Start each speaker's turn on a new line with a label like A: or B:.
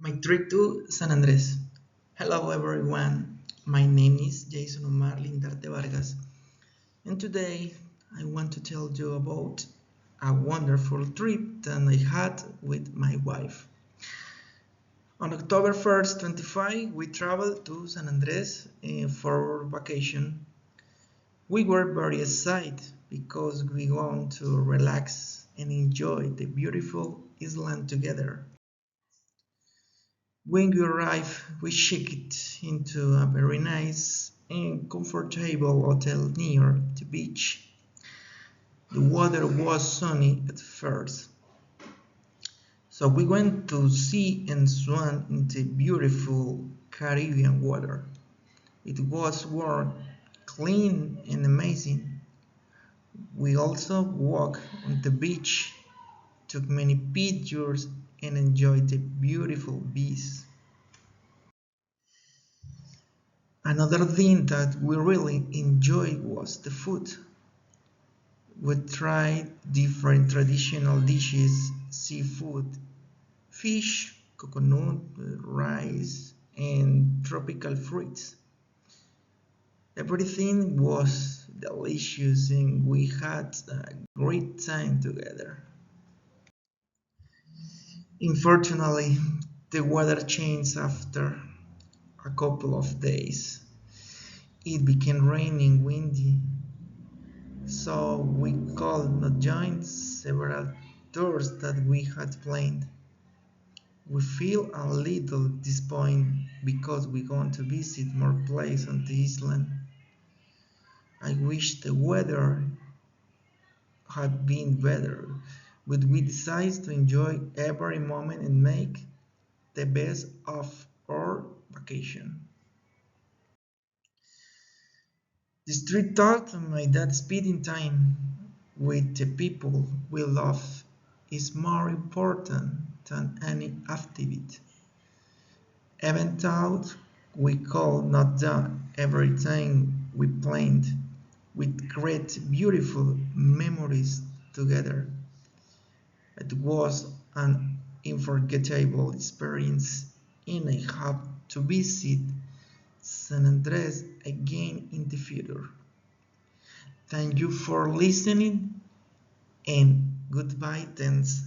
A: My trip to San Andres. Hello everyone, my name is Jason Omar Lindarte Vargas, and today I want to tell you about a wonderful trip that I had with my wife. On October 1st, 25, we traveled to San Andres for vacation. We were very excited because we want to relax and enjoy the beautiful island together. When we arrived, we checked into a very nice and comfortable hotel near the beach. The weather was sunny at first, so we went to sea and swam in the beautiful Caribbean water. It was warm, clean, and amazing. We also walked on the beach, took many pictures, and enjoyed the beautiful beach. Another thing that we really enjoyed was the food. We tried different traditional dishes, seafood, fish, coconut, rice, and tropical fruits. Everything was delicious and we had a great time together. Unfortunately, the weather changed after a couple of days. It became raining, windy, so we could not join several tours that we had planned. We feel a little disappointed because we want to visit more places on the island. I wish the weather had been better, but we decided to enjoy every moment and make the best of our vacation. This trip taught me that spending time with the people we love is more important than any activity. Even though we could not do everything we planned, we create beautiful memories together. It was an unforgettable experience, and I hope to visit San Andres again in the future. Thank you for listening and goodbye, thanks.